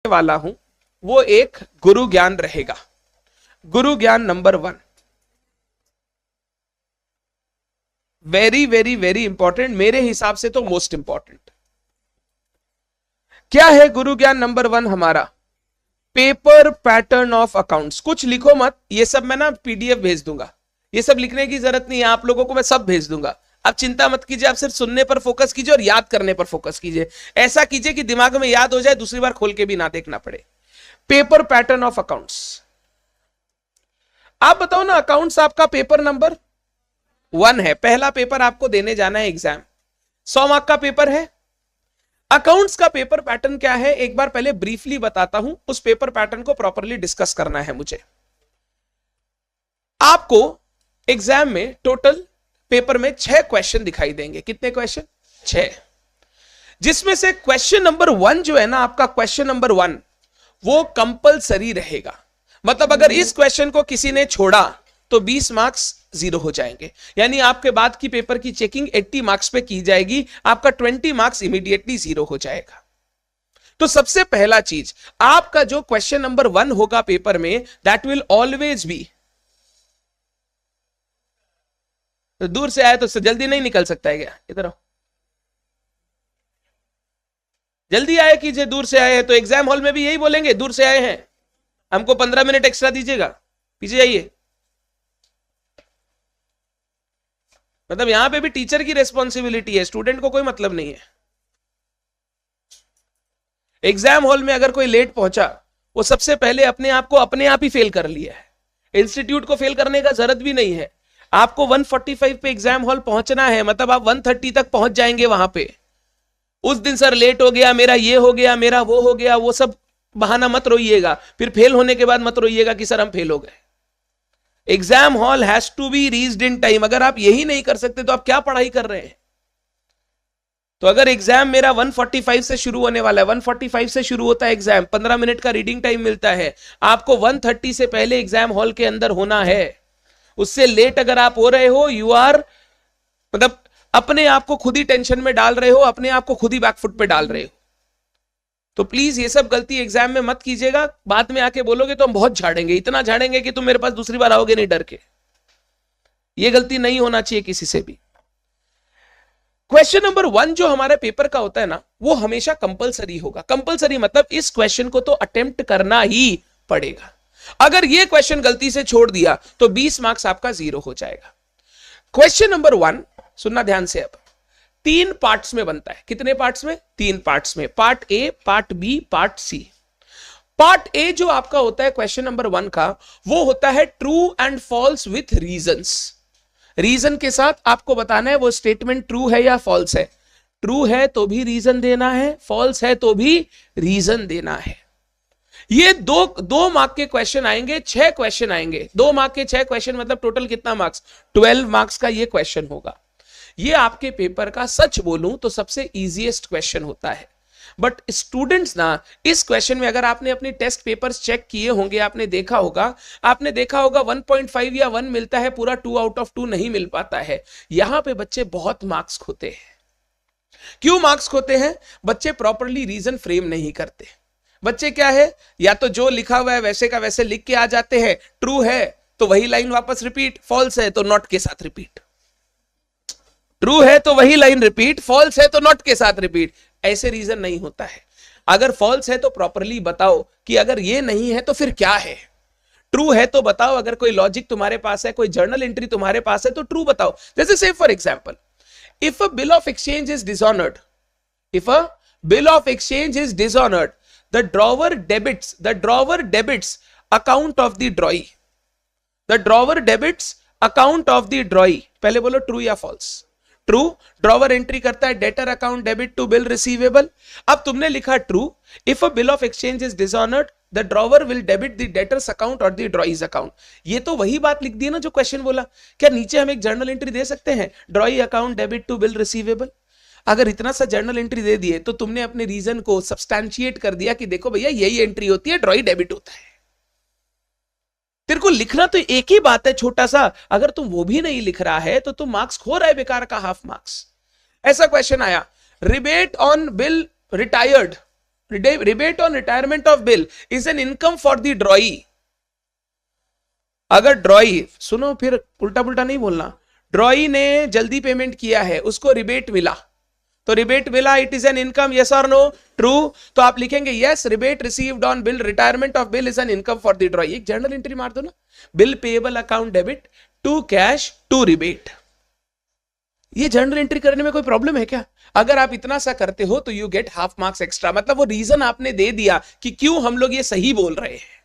वाला हूं वो एक गुरु ज्ञान रहेगा। गुरु ज्ञान number 1, very very very important, मेरे हिसाब से तो मोस्ट इंपॉर्टेंट। क्या है गुरु ज्ञान नंबर 1 हमारा? Paper pattern of accounts. कुछ लिखो मत, ये सब मैं ना पीडीएफ भेज दूंगा, ये सब लिखने की जरूरत नहीं है आप लोगों को, मैं सब भेज दूंगा। आप चिंता मत कीजिए, आप सिर्फ सुनने पर फोकस कीजिए और याद करने पर फोकस कीजिए। ऐसा कीजिए कि दिमाग में याद हो जाए, दूसरी बार खोल के भी ना देखना पड़े। Paper pattern of accounts. आप बताओ ना, अकाउंट्स आपका पेपर नंबर 1 है, पहला पेपर आपको देने जाना है एग्जाम, 100 मार्क का पेपर है। अकाउंट्स का पेपर पैटर्न क्या है, एक बार पहले ब्रीफली बताता हूं, उस पेपर पैटर्न को प्रॉपरली डिस्कस करना है मुझे। आपको एग्जाम में टोटल पेपर में 6 क्वेश्चन दिखाई देंगे। कितने क्वेश्चन? 6, जिसमें से क्वेश्चन नंबर 1 जो है ना आपका, क्वेश्चन नंबर 1 वो कंपलसरी रहेगा। मतलब अगर इस क्वेश्चन को किसी ने छोड़ा तो 20 मार्क्स जीरो हो जाएंगे, यानी आपके बाद की पेपर की चेकिंग 80 मार्क्स पे की जाएगी, आपका 20 मार्क्स इमीडिएटली जीरो हो जाएगा। तो सबसे पहला चीज, आपका जो क्वेश्चन नंबर 1 होगा पेपर में, दैट विल ऑलवेज बी, तो दूर से आए तो जल्दी नहीं निकल सकता है क्या? इधर आओ, जल्दी आए कीजिए, दूर से आए हैं तो एग्जाम हॉल में भी यही बोलेंगे, दूर से आए हैं हमको 15 मिनट एक्स्ट्रा दीजिएगा। पीछे जाइए, मतलब यहां पे भी टीचर की रेस्पॉन्सिबिलिटी है, स्टूडेंट को कोई मतलब नहीं है। एग्जाम हॉल में अगर कोई लेट पहुंचा, वो सबसे पहले अपने आप को अपने आप ही फेल कर लिया है, इंस्टीट्यूट को फेल करने का जरूरत भी नहीं है। आपको 145 पे एग्जाम हॉल पहुंचना है, मतलब आप 130 तक पहुंच जाएंगे वहां पे। उस दिन सर लेट हो गया, मेरा ये हो गया, मेरा वो हो गया, वो सब बहाना मत रोइएगा, फिर फेल होने के बाद मत रोइएगा कि सर हम फेल हो गए। Exam hall has to be reached in time. अगर आप यही नहीं कर सकते तो आप क्या पढ़ाई कर रहे हैं? तो अगर एग्जाम मेरा 145 से शुरू होने वाला है, 145 से शुरू होता है एग्जाम, 15 मिनट का रीडिंग टाइम मिलता है, आपको 130 से पहले एग्जाम हॉल के अंदर होना है। उससे लेट अगर आप हो रहे हो, यू आर, मतलब अपने आप को खुद ही टेंशन में डाल रहे हो, अपने आप को खुद ही बैकफुट पे डाल रहे हो। तो प्लीज ये सब गलती एग्जाम में मत कीजिएगा, बाद में आके बोलोगे तो हम बहुत झाड़ेंगे, इतना झाड़ेंगे कि तुम मेरे पास दूसरी बार आओगे नहीं डर के। ये गलती नहीं होना चाहिए किसी से भी। क्वेश्चन नंबर 1 जो हमारे पेपर का होता है ना, वो हमेशा कंपलसरी होगा। कंपलसरी मतलब इस क्वेश्चन को तो अटेम्प्ट करना ही पड़ेगा। अगर ये क्वेश्चन गलती से छोड़ दिया तो 20 मार्क्स आपका जीरो हो जाएगा। क्वेश्चन नंबर 1 सुनना ध्यान से, अब 3 पार्ट्स में बनता है। कितने पार्ट्स में? 3 पार्ट्स में, part A, part B, part C. Part A जो आपका होता है क्वेश्चन नंबर 1 का, वो होता है true and false with reasons. Reason के साथ आपको बताना है वो स्टेटमेंट ट्रू है या फॉल्स है। ट्रू है तो भी रीजन देना है, फॉल्स है तो भी रीजन देना है। ये दो मार्क के क्वेश्चन आएंगे, 6 क्वेश्चन आएंगे। 2 मार्क के 6 क्वेश्चन मतलब टोटल कितना मार्क्स? 12 मार्क्स का ये क्वेश्चन होगा। ये आपके पेपर का सच बोलूं तो सबसे इजीएस्ट क्वेश्चन होता है। बट स्टूडेंट्स ना, इस क्वेश्चन में अगर आपने अपनी टेस्ट पेपर्स चेक किए होंगे, आपने देखा होगा 1.5 या 1 मिलता है, पूरा 2 आउट ऑफ 2 नहीं मिल पाता है। यहां पे बच्चे बहुत मार्क्स खोते हैं। क्यों मार्क्स खोते हैं? बच्चे प्रॉपरली रीजन फ्रेम नहीं करते। बच्चे क्या है, या तो जो लिखा हुआ है वैसे का वैसे लिख के आ जाते हैं, ट्रू है तो वही लाइन वापस रिपीट, फॉल्स है तो नॉट के साथ रिपीट। ट्रू है तो वही लाइन रिपीट, फॉल्स है तो नॉट के साथ रिपीट। ऐसे रीजन नहीं होता है। अगर फॉल्स है तो प्रॉपरली बताओ कि अगर ये नहीं है तो फिर क्या है। ट्रू है तो बताओ, अगर कोई लॉजिक तुम्हारे पास है, कोई जर्नल एंट्री तुम्हारे पास है तो ट्रू बताओ। जैसे से for example, if a bill of exchange is dishonoured, if a bill of exchange is dishonoured, the drawer debits account of the drawee, the drawer debits account of the drawee। पहले बोलो true या false. True, drawer entry करता है debtor account debit to bill receivable. अब तुमने लिखा true, if a bill of exchange is dishonoured the drawer will debit the debtor's account और the drawee's account. ये तो वही बात लिख दी है ना जो क्वेश्चन बोला। क्या नीचे हम एक जर्नल एंट्री दे सकते हैं, drawee account debit to bill receivable? अगर इतना सा जर्नल एंट्री दे दिए तो तुमने अपने रीजन को सब्सटैंशिएट कर दिया कि देखो भैया यही एंट्री होती है, ड्रॉई डेबिट होता है। तेरे को लिखना तो एक ही बात है, छोटा सा, अगर तुम वो भी नहीं लिख रहा है तो तुम मार्क्स खो रहा है, बेकार का हाफ मार्क्स। ऐसा क्वेश्चन आया, rebate on bill retired rebate on retirement of bill is an income for the ड्रॉई। अगर ड्रॉई, सुनो फिर उल्टा पुल्टा नहीं बोलना, ड्रॉई ने जल्दी पेमेंट किया है, उसको रिबेट मिला, तो रिबेट मिला, it is an income, yes और नो, ट्रू। तो आप लिखेंगे yes, rebate received on bill, retirement of bill is an income for the drawee. एक जर्नल एंट्री मार दो ना, bill payable account debit to cash to rebate. ये journal entry करने में कोई प्रॉब्लम है क्या? अगर आप इतना सा करते हो तो you get half marks extra, मतलब वो रीजन आपने दे दिया कि क्यों हम लोग ये सही बोल रहे हैं।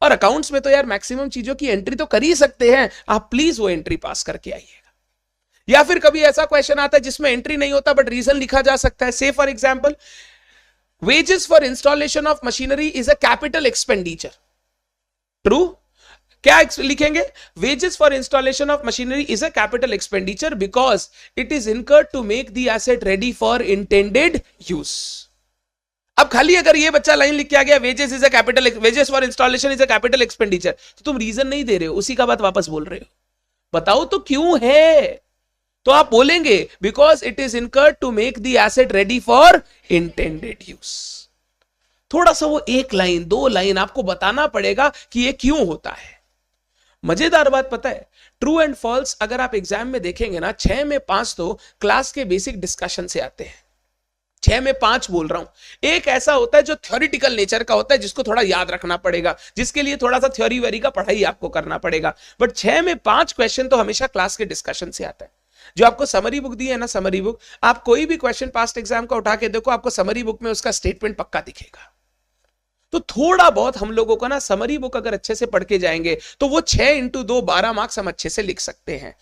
और अकाउंट्स में तो यार मैक्सिमम चीजों की एंट्री तो कर ही सकते हैं, आप प्लीज वो एंट्री पास करके आइएगा। या फिर कभी ऐसा क्वेश्चन आता है जिसमें एंट्री नहीं होता बट रीजन लिखा जा सकता है। से for example, wages for installation of machinery is a capital expenditure, true. क्या लिखेंगे? Wages for installation of machinery is a capital expenditure because it is incurred to make the asset ready for intended use. अब खाली अगर ये बच्चा line लिख के आ गया wages is a capital, wages for installation is a capital expenditure, तो तुम रीजन नहीं दे रहे हो, उसी का बात वापस बोल रहे हो। बताओ तो क्यों है? तो आप बोलेंगे because it is incurred to make the asset ready for intended use. थोड़ा सा वो एक लाइन दो लाइन आपको बताना पड़ेगा कि ये क्यों होता है। मजेदार बात पता है, ट्रू एंड फॉल्स अगर आप एग्जाम में देखेंगे ना, 6 में 5 तो क्लास के बेसिक डिस्कशन से आते हैं। 6 में 5 बोल रहा हूं। एक ऐसा होता है जो थ्योरेटिकल नेचर का होता है, जिसको थोड़ा याद रखना पड़ेगा, जिसके लिए थोड़ा सा थ्योरी वेरी का पढ़ाई आपको करना पड़ेगा। बट 6 में 5 क्वेश्चन तो हमेशा क्लास के डिस्कशन से आता है। जो आपको समरी बुक दी है ना, समरी बुक, आप कोई भी क्वेश्चन पास्ट एग्जाम का उठा के देखो, आपको समरी बुक में उसका स्टेटमेंट पक्का दिखेगा। तो थोड़ा बहुत हम लोगों को ना समरी बुक अगर अच्छे से पढ़ के जाएंगे तो वो 6 इंटू 2 12 मार्क्स हम अच्छे से लिख सकते हैं।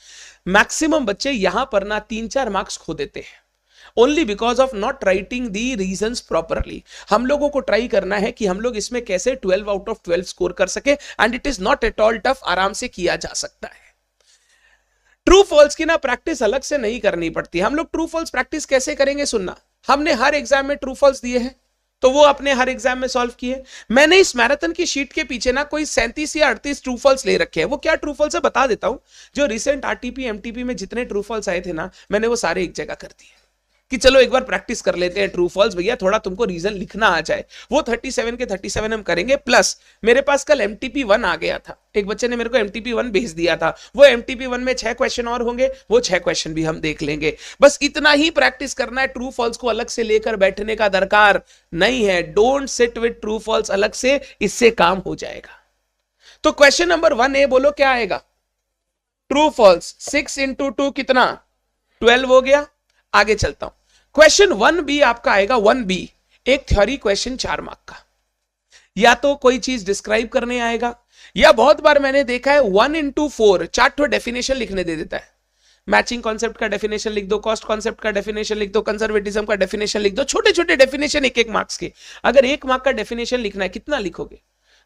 मैक्सिमम बच्चे यहां पर ना 3-4 मार्क्स खो देते हैं only because of not writing the reasons properly. हम लोगों को ट्राई करना है कि हम लोग इसमें कैसे 12 आउट ऑफ 12 स्कोर कर सके, and it is not at all tough, आराम से किया जा सकता है। ट्रू फॉल्स की ना प्रैक्टिस अलग से नहीं करनी पड़ती। हम लोग ट्रू फॉल्स प्रैक्टिस कैसे करेंगे सुनना, हमने हर एग्जाम में ट्रू फॉल्स दिए हैं तो वो अपने हर एग्जाम में सॉल्व किए। मैंने इस मैराथन की शीट के पीछे ना कोई 37 या 38 ट्रू फॉल्स ले रखे हैं। वो क्या ट्रू फॉल्स है बता देता हूं। जो रिसेंट आरटीपी एमटीपी में जितने ट्रू फॉल्स आए थे ना, मैंने वो सारे एक जगह कर दिए कि चलो एक बार प्रैक्टिस कर लेते हैं ट्रू फॉल्स, भैया थोड़ा तुमको रीजन लिखना आ जाए। वो 37 के 37 हम करेंगे। प्लस मेरे पास कल MTP 1 आ गया था, एक बच्चे ने मेरे को MTP 1 भेज दिया था। वो MTP 1 में 6 क्वेश्चन और होंगे, वो 6 क्वेश्चन भी हम देख लेंगे। बस इतना ही प्रैक्टिस करना है, ट्रू फॉल्स को अलग से लेकर बैठने का दरकार नहीं है। Don't sit with true false अलग से, इससे काम हो जाएगा। तो क्वेश्चन नंबर 1A बोलो क्या आएगा? True false. 6 इंटू 2 कितना? 12 हो गया। आगे चलता हूं। क्वेश्चन 1B आपका आएगा 1B, एक थ्योरी क्वेश्चन 4 मार्क का। या तो कोई चीज डिस्क्राइब करने आएगा, या बहुत बार मैंने देखा है 1 इंटू 4 4 डेफिनेशन लिखने दे देता है। मैचिंग कॉन्सेप्ट का डेफिनेशन लिख दो, कॉस्ट कॉन्सेप्ट का डेफिनेशन लिख दो, कंजर्वेटिज्म का डेफिनेशन लिख दो, छोटे छोटे डेफिनेशन 1-1 मार्क्स के। अगर 1 मार्क का डेफिनेशन लिखना है, कितना लिखोगे?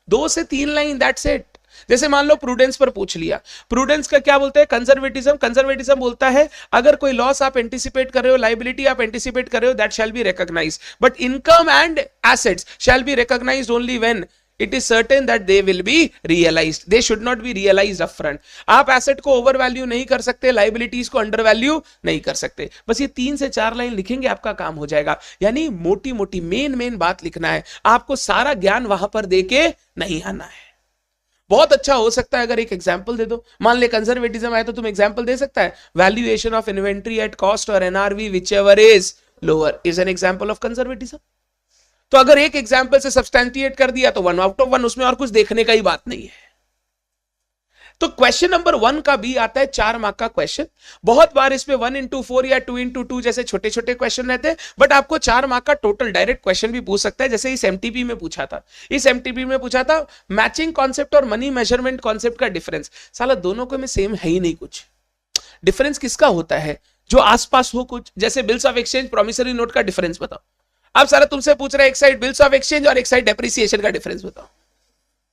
2 से 3 लाइन, दैट्स इट। जैसे मान लो प्रूडेंस पर पूछ लिया, प्रूडेंस का क्या बोलते हैं? कंजर्वेटिज्म। कंजर्वेटिज्म बोलता है अगर कोई लॉस आप एंटिसिपेट कर रहे हो, लायबिलिटी आप एंटिसिपेट कर रहे हो, that shall be recognised, but income and assets shall be recognised only when it is certain that they will be realized. They should not be realized upfront. आप asset को over value नहीं कर सकते, liabilities को under value नहीं कर सकते। बस ये 3 से 4 लाइन लिखेंगे, आपका काम हो जाएगा। यानी मोटी मोटी मेन बात लिखना है, आपको सारा ज्ञान वहां पर देके नहीं आना है। बहुत अच्छा हो सकता है अगर एक एग्जांपल दे दो। मान ले कंजर्वेटिज्म आया तो तुम एग्जांपल दे सकता है, valuation of inventory at cost और NRV whichever is lower is an example of conservatism. तो अगर एक एग्जांपल से सब्सटेंटिएट कर दिया तो 1 आउट ऑफ 1, उसमें और कुछ देखने का ही बात नहीं है। तो क्वेश्चन नंबर 1 का भी आता है 4 मार्क का क्वेश्चन। बहुत बार इसमें 1 इंटू 4 या 2 इंटू 2 जैसे छोटे छोटे क्वेश्चन रहते हैं, बट आपको 4 मार्क का टोटल डायरेक्ट क्वेश्चन भी पूछ सकता है। जैसे इस MTP में पूछा था, इस MTP में पूछा था मैचिंग कॉन्सेप्ट और मनी मेजरमेंट कॉन्सेप्ट का डिफरेंस। साला दोनों को में सेम है ही नहीं कुछ। डिफरेंस किसका होता है? जो आसपास हो कुछ। जैसे bills of exchange, promissory note का डिफरेंस बताओ। अब सारा तुमसे पूछ रहा है एक साइड बिल्स ऑफ एक्सचेंज और एक साइड डेप्रिसिएशन का डिफरेंस बताओ।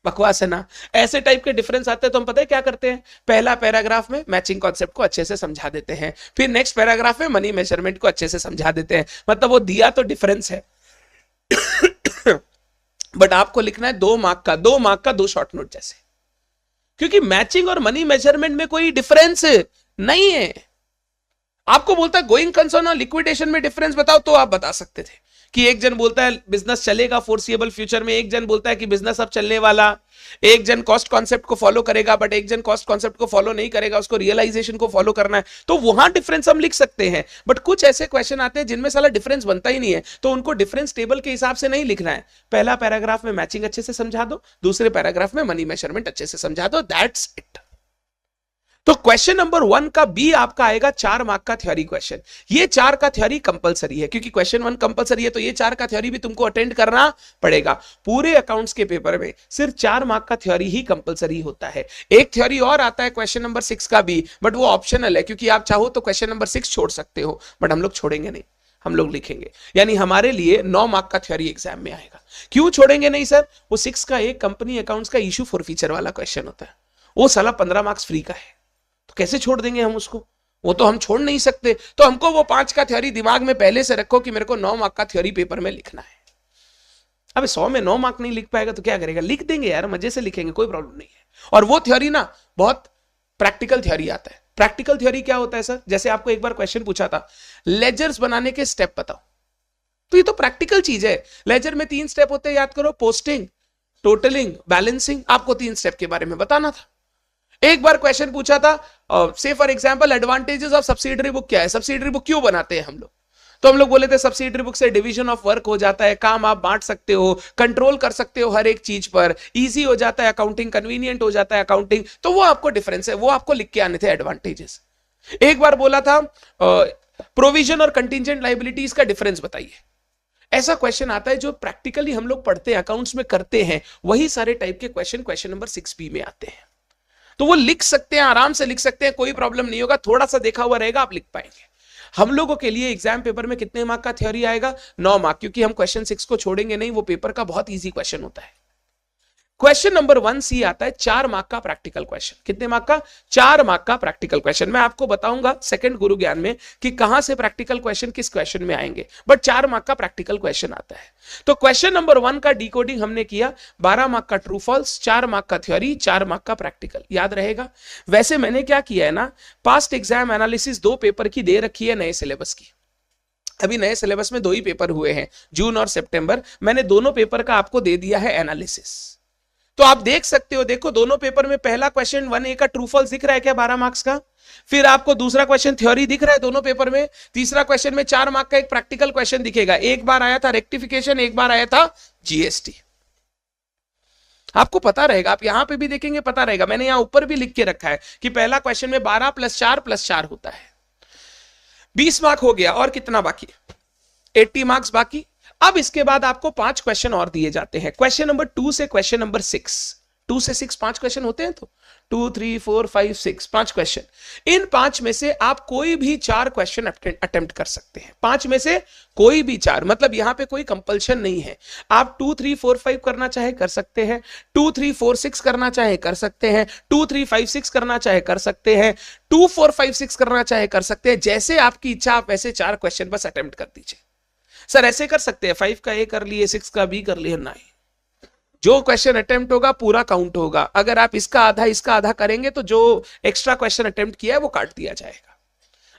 बकवास है ना? ऐसे टाइप के डिफरेंस आते हैं तो हम पता है क्या करते हैं, पहला पैराग्राफ में मैचिंग कॉन्सेप्ट को अच्छे से समझा देते हैं, फिर नेक्स्ट पैराग्राफ में मनी मेजरमेंट को अच्छे से समझा देते हैं। मतलब वो दिया तो डिफरेंस है बट आपको लिखना है 2 मार्क का 2 शॉर्ट नोट जैसे, क्योंकि मैचिंग और मनी मेजरमेंट में कोई डिफरेंस नहीं है। आपको बोलता है गोइंग कंसर्न और लिक्विडेशन में डिफरेंस बताओ तो आप बता सकते थे, कि एक जन बोलता है बिजनेस चलेगा फोर्सिएबल फ्यूचर में, एक जन बोलता है कि बिजनेस अब चलने वाला, एक जन कॉस्ट कॉन्सेप्ट को फॉलो करेगा बट एक जन कॉस्ट कॉन्सेप्ट को फॉलो नहीं करेगा, उसको रियलाइजेशन को फॉलो करना है, तो वहां डिफरेंस हम लिख सकते हैं। बट कुछ ऐसे क्वेश्चन आते हैं जिनमें साला डिफरेंस बनता ही नहीं है, तो उनको डिफरेंस टेबल के हिसाब से नहीं लिखना है। पहला पैराग्राफ में मैचिंग अच्छे से समझा दो, दूसरे पैराग्राफ में मनी मेजरमेंट अच्छे से समझा दो, दैट्स इट। तो क्वेश्चन नंबर 1 का बी आपका आएगा 4 मार्क का थ्योरी क्वेश्चन। ये 4 का थ्योरी कंपलसरी है, क्योंकि क्वेश्चन 1 कंपलसरी है तो ये 4 का थ्योरी भी तुमको अटेंड करना पड़ेगा। पूरे अकाउंट्स के पेपर में सिर्फ 4 मार्क का थ्योरी ही कंपलसरी होता है। एक थ्योरी और आता है क्वेश्चन नंबर 6 का बी, बट वो ऑप्शनल है, क्योंकि आप चाहो तो क्वेश्चन नंबर 6 छोड़ सकते हो, बट हम लोग छोड़ेंगे नहीं, हम लोग लिखेंगे। यानी हमारे लिए 9 मार्क का थ्योरी एग्जाम में आएगा। क्यों छोड़ेंगे नहीं सर? वो 6 का एक कंपनी अकाउंट्स का इशू फॉर फीचर वाला क्वेश्चन होता है, वो साला 15 मार्क्स फ्री का है, तो कैसे छोड़ देंगे हम उसको? वो तो हम छोड़ नहीं सकते। तो हमको वो 5 का थ्योरी दिमाग में पहले से रखो कि मेरे को 9 मार्क का थ्योरी पेपर में लिखना है। अब 100 में 9 मार्क नहीं लिख पाएगा तो क्या करेगा? लिख देंगे यार, मजे से लिखेंगे, कोई प्रॉब्लम नहीं है। और वो थ्योरी ना बहुत प्रैक्टिकल थ्योरी आता है। प्रैक्टिकल थ्योरी क्या होता है सर? जैसे आपको एक बार क्वेश्चन पूछा था, लेजर्स बनाने के स्टेप बताओ, तो ये तो प्रैक्टिकल चीज है। लेजर में 3 स्टेप होते हैं, याद करो, पोस्टिंग, टोटलिंग, बैलेंसिंग। आपको 3 स्टेप के बारे में बताना था। एक बार क्वेश्चन पूछा था, से for example advantages of subsidiary book क्या है, सब्सिडरी बुक क्यों बनाते हैं हम लोग? तो हम लोग बोले थे सब्सिडरी बुक से डिवीजन ऑफ वर्क हो जाता है, काम आप बांट सकते हो, कंट्रोल कर सकते हो हर एक चीज पर, इजी हो जाता है अकाउंटिंग, कन्वीनियंट हो जाता है अकाउंटिंग। तो वो आपको डिफरेंस है, वो आपको लिख के आने थे एडवांटेजेस। एक बार बोला था प्रोविजन और कंटिजेंट लायबिलिटीज का डिफरेंस बताइए। ऐसा क्वेश्चन आता है जो प्रैक्टिकली हम लोग पढ़ते हैं, अकाउंट्स में करते हैं, वही सारे टाइप के क्वेश्चन नंबर 6B में आते हैं। तो वो लिख सकते हैं, आराम से लिख सकते हैं, कोई प्रॉब्लम नहीं होगा। थोड़ा सा देखा हुआ रहेगा, आप लिख पाएंगे। हम लोगों के लिए एग्जाम पेपर में कितने मार्क का थ्योरी आएगा? 9 मार्क, क्योंकि हम क्वेश्चन 6 को छोड़ेंगे नहीं, वो पेपर का बहुत इजी क्वेश्चन होता है। क्वेश्चन नंबर 1C आता है 4 मार्क का प्रैक्टिकल क्वेश्चन। कितने मार्क का? 4 मार्क का प्रैक्टिकल क्वेश्चन। मैं आपको बताऊंगा सेकंड गुरु ज्ञान में कि कहां से प्रैक्टिकल क्वेश्चन किस क्वेश्चन में आएंगे, बट 4 मार्क का प्रैक्टिकल क्वेश्चन आता है। तो क्वेश्चन नंबर 1 का डिकोडिंग हमने किया, 12 मार्क का ट्रू फॉल्स, 4 मार्क का थ्योरी, 4 मार्क का प्रैक्टिकल। याद रहेगा? वैसे मैंने क्या किया है ना, पास्ट एग्जाम एनालिसिस 2 पेपर की दे रखी है नए सिलेबस की। अभी नए सिलेबस में 2 ही पेपर हुए हैं, जून और सितंबर। मैंने दोनों पेपर का आपको दे दिया है एनालिसिस, तो आप देख सकते हो। देखो दोनों पेपर में पहला क्वेश्चन 1A का ट्रू फॉल्स दिख रहा है क्या 12 मार्क्स का? फिर आपको दूसरा क्वेश्चन थ्योरी दिख रहा है दोनों पेपर में। तीसरा क्वेश्चन में 4 मार्क का एक प्रैक्टिकल क्वेश्चन दिखेगा। एक बार आया था रेक्टिफिकेशन, एक बार आया था जीएसटी। आपको पता रहेगा, आप यहां पे भी देखेंगे पता रहेगा। मैंने यहां ऊपर भी लिख के रखा है कि पहला क्वेश्चन में 12 + 4 + 4 होता है। 20 मार्क हो गया, और कितना बाकी? 80 मार्क्स बाकी। अब इसके बाद आपको 5 क्वेश्चन और दिए जाते हैं, क्वेश्चन नंबर 2 से क्वेश्चन नंबर 6। 2 से 6 5 क्वेश्चन होते हैं, तो 2, 3, 4, 5, 6 5 क्वेश्चन। इन 5 में से आप कोई भी 4 क्वेश्चन अटेम्प्ट कर सकते हैं। 5 में से कोई भी 4, मतलब यहां पे कोई कंपल्शन नहीं है। आप 2, 3, 4, 5 करना चाहे कर सकते हैं, 2, 3, 4, 6 करना चाहे कर सकते हैं, 2, 3, 5, 6 करना चाहे कर सकते हैं, 2, 4, 5, 6 करना चाहे कर सकते हैं। जैसे आपकी इच्छा, आप वैसे 4 क्वेश्चन बस अटेम्प्ट कर दीजिए। सर ऐसे कर सकते हैं 5 का A कर लिए, 6 का B कर लिए? नहीं, जो क्वेश्चन अटेम्प्ट होगा पूरा काउंट होगा। अगर आप इसका आधा करेंगे तो जो एक्स्ट्रा क्वेश्चन अटेम्प्ट किया है वो काट दिया जाएगा।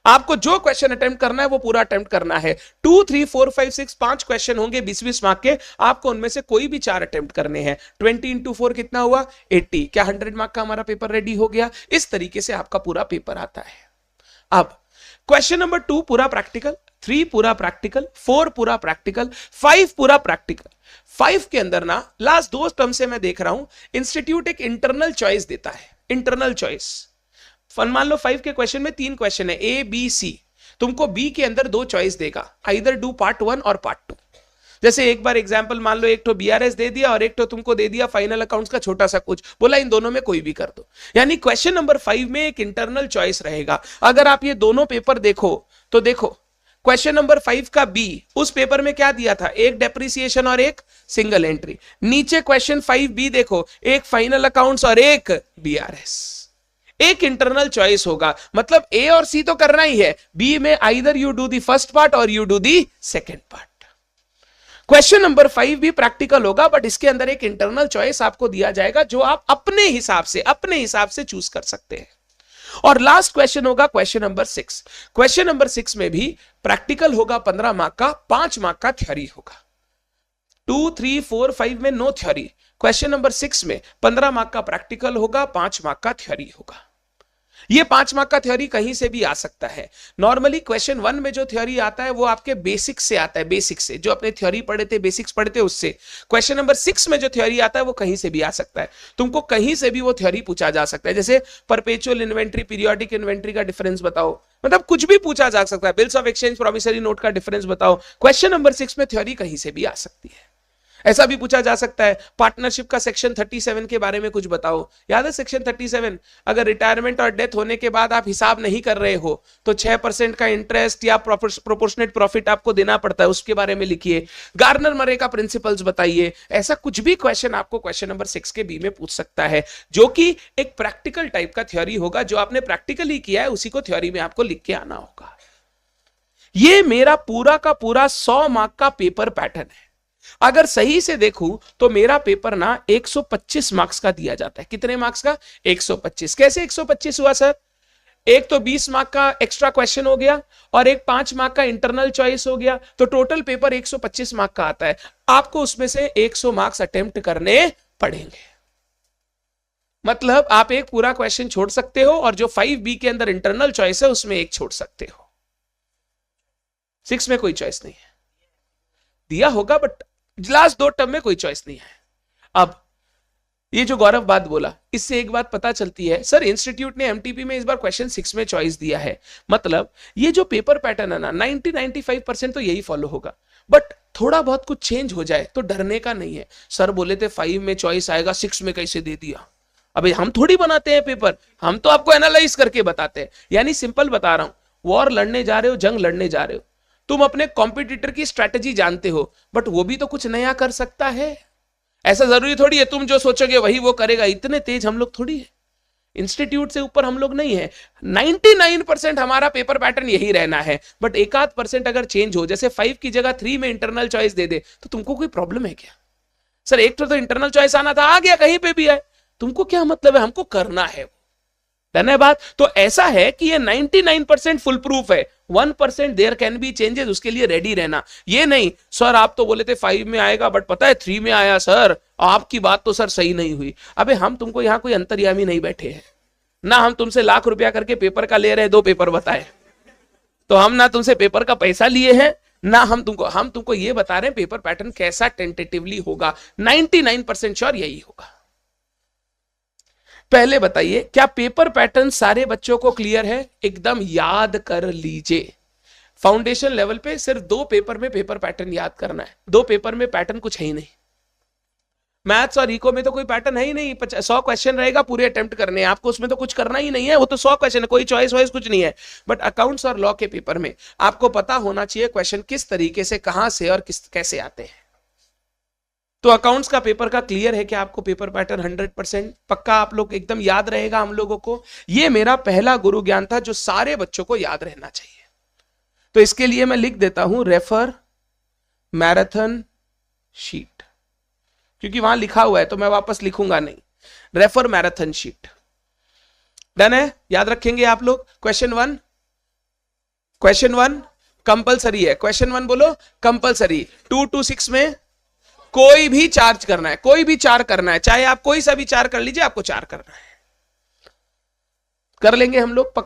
आपको जो क्वेश्चन अटेम्प्ट करना है वो पूरा अटेम्प्ट करना है। 2, 3, 4, 5, 6 5 क्वेश्चन होंगे 20-20 मार्क के, आपको उनमें से कोई भी 4 अटेम्प्ट करने हैं। 20 × 4 कितना हुआ? 80। क्या 100 मार्क का हमारा पेपर रेडी हो गया? इस तरीके से आपका पूरा पेपर आता है। अब क्वेश्चन नंबर 2 पूरा प्रैक्टिकल, 3 पूरा प्रैक्टिकल, 4 पूरा प्रैक्टिकल, 5 पूरा प्रैक्टिकल। 5 के अंदर ना लास्ट 2 टर्म से मैं देख रहा हूं इंस्टीट्यूट एक इंटरनल चॉइस देता है। इंटरनल चॉइस मान लो 5 के क्वेश्चन में 3 क्वेश्चन है, A, B, C। तुमको B के अंदर 2 चॉइस देगा, आइदर डू पार्ट 1 और पार्ट 2। जैसे एक बार एग्जाम्पल मान लो, एक तो BRS दे दिया और एक तो तुमको दे दिया फाइनल अकाउंट्स का छोटा सा कुछ, बोला इन दोनों में कोई भी कर दो। यानी क्वेश्चन नंबर 5 में एक इंटरनल चॉइस रहेगा। अगर आप ये दोनों पेपर देखो तो देखो क्वेश्चन नंबर 5 का B, उस पेपर में क्या दिया था? एक डेप्रिसिएशन और एक सिंगल एंट्री। नीचे क्वेश्चन 5B देखो, एक फाइनल अकाउंट्स और एक BRS। एक इंटरनल चॉइस होगा, मतलब A और C तो करना ही है, B में either you do the first part और you do the second part. Question number 5 भी प्रैक्टिकल होगा, बट इसके अंदर एक इंटरनल चॉइस आपको दिया जाएगा जो आप अपने हिसाब से चूज कर सकते हैं। और लास्ट क्वेश्चन होगा क्वेश्चन नंबर 6। क्वेश्चन नंबर 6 में भी प्रैक्टिकल होगा 15 मार्क का, 5 मार्क का थ्योरी होगा। 2, 3, 4, 5 में नो थ्योरी। क्वेश्चन नंबर 6 में 15 मार्क का प्रैक्टिकल होगा, 5 मार्क का थ्योरी होगा। ये 5 मार्क का थ्योरी कहीं से भी आ सकता है। नॉर्मली क्वेश्चन 1 में जो थ्योरी आता है वो आपके बेसिक्स से आता है, बेसिक्स से जो अपने थ्योरी पढ़े थे, बेसिक्स पढ़े थे उससे। क्वेश्चन नंबर 6 में जो थ्योरी आता है वो कहीं से भी आ सकता है, तुमको कहीं से भी वो थ्योरी पूछा जा सकता है। जैसे परपेचुअल इन्वेंट्री, पीरियोडिक इन्वेंट्री का डिफरेंस बताओ, मतलब कुछ भी पूछा जा सकता है। Bills of exchange, promissory note का डिफरेंस बताओ। क्वेश्चन नंबर 6 में थ्योरी कहीं से भी आ सकती है। ऐसा भी पूछा जा सकता है पार्टनरशिप का सेक्शन 37 के बारे में कुछ बताओ। याद है सेक्शन 37? अगर रिटायरमेंट और डेथ होने के बाद आप हिसाब नहीं कर रहे हो तो 6% का इंटरेस्ट या प्रोपोर्शनेट प्रॉफिट आपको देना पड़ता है, उसके बारे में लिखिए। गार्नर मरे का प्रिंसिपल्स बताइए। ऐसा कुछ भी क्वेश्चन आपको क्वेश्चन नंबर 6 के बी में पूछ सकता है, जो कि एक प्रैक्टिकल टाइप का थ्योरी होगा। जो आपने प्रैक्टिकली किया है उसी को थ्योरी में आपको लिख के आना होगा। ये मेरा पूरा का पूरा 100 मार्क का पेपर पैटर्न है। अगर सही से देखूं तो मेरा पेपर ना 125 मार्क्स का दिया जाता है। कितने मार्क्स का? 125। कैसे 125 हुआ सर? एक तो 20 मार्क का एक्स्ट्रा क्वेश्चन हो गया और एक 5 मार्क का इंटरनल चॉइस हो गया, तो टोटल पेपर 125 मार्क का आता है। आपको उसमें से 100 मार्क्स अटेम्प्ट करने पड़ेंगे। मतलब आप एक पूरा क्वेश्चन छोड़ सकते हो और जो 5B के अंदर इंटरनल चॉइस है उसमें एक छोड़ सकते हो। 6 में कोई चॉइस नहीं है, दिया होगा बट लास्ट 2 टर्म में कोई चॉइस नहीं है। अब ये जो गौरव बात बोला, इससे एक बात पता चलती है, सर इंस्टीट्यूट ने एमटीपी में इस बार क्वेश्चन 6 में चॉइस दिया है, मतलब ये जो पेपर पैटर्न है ना 90-95% तो यही फॉलो होगा। बट थोड़ा बहुत कुछ चेंज हो जाए तो डरने का नहीं है। सर बोले थे 5 में चॉइस आएगा, 6 में कैसे दे दिया? अबे हम थोड़ी बनाते हैं पेपर, हम तो आपको एनालाइज करके बताते हैं। यानी सिंपल बता रहा हूं, वॉर लड़ने जा रहे हो, जंग लड़ने जा रहे हो, तुम अपने कॉम्पिटिटर की स्ट्रैटेजी जानते हो, बट वो भी तो कुछ नया कर सकता है। ऐसा जरूरी थोड़ी है तुम जो सोचोगे वही वो करेगा। इतने तेज हम लोग थोड़ी है, इंस्टीट्यूट से ऊपर हम लोग नहीं है। 99% हमारा पेपर पैटर्न यही रहना है, बट 1-8% अगर चेंज हो, जैसे 5 की जगह 3 में इंटरनल चॉइस दे दे, तो तुमको कोई प्रॉब्लम है क्या? सर एक तो इंटरनल चॉइस आना था, आ गया, कहीं पे भी आए, तुमको क्या मतलब है? हमको करना है। धन्यवाद। तो ऐसा है कि ये 99% फुल प्रूफ है, 1% देयर कैन बी चेंजेस, उसके लिए रेडी रहना। ये नहीं सर आप तो बोले थे 5 में आएगा बट पता है 3 में आया, सर आपकी बात तो सर सही नहीं हुई। अबे हम तुमको यहां कोई अंतर्यामी नहीं बैठे हैं ना, हम तुमसे लाख रुपया करके पेपर का ले रहे, 2 पेपर बताए, तो हम ना तुमसे पेपर का पैसा लिए हैं ना हम तुमको ये बता रहे हैं पेपर पैटर्न कैसा टेंटेटिवली होगा। 99% श्योर यही होगा। पहले बताइए क्या पेपर पैटर्न सारे बच्चों को क्लियर है? एकदम याद कर लीजिए। फाउंडेशन लेवल पे सिर्फ 2 पेपर में पेपर पैटर्न याद करना है। 2 पेपर में पैटर्न कुछ है ही नहीं। मैथ्स और इको में तो कोई पैटर्न है ही नहीं। 100 क्वेश्चन रहेगा, पूरे अटेम्प्ट करने हैं आपको, उसमें तो कुछ करना ही नहीं है, वो तो 100 क्वेश्चन है, कोई चॉइस वाइज कुछ नहीं है। बट अकाउंट्स और लॉ के पेपर में आपको पता होना चाहिए क्वेश्चन किस तरीके से, कहां से और कैसे आते हैं। तो अकाउंट्स का पेपर का क्लियर है कि आपको पेपर पैटर्न 100% पक्का आप लोग एकदम याद रहेगा हम लोगों को। ये मेरा पहला गुरु ज्ञान था जो सारे बच्चों को याद रहना चाहिए। तो इसके लिए मैं लिख देता हूं रेफर मैराथन शीट, क्योंकि वहां लिखा हुआ है तो मैं वापस लिखूंगा नहीं। रेफर मैराथन शीट डन है, याद रखेंगे आप लोग। क्वेश्चन 1 कंपलसरी है। क्वेश्चन 1 बोलो कंपलसरी। 2 to 6 में कोई भी चार्ज करना है, कोई भी चार करना है, चाहे आप कोई सा भी चार कर लीजिए, आपको चार करना है। कर लेंगे हम लोग पक्का।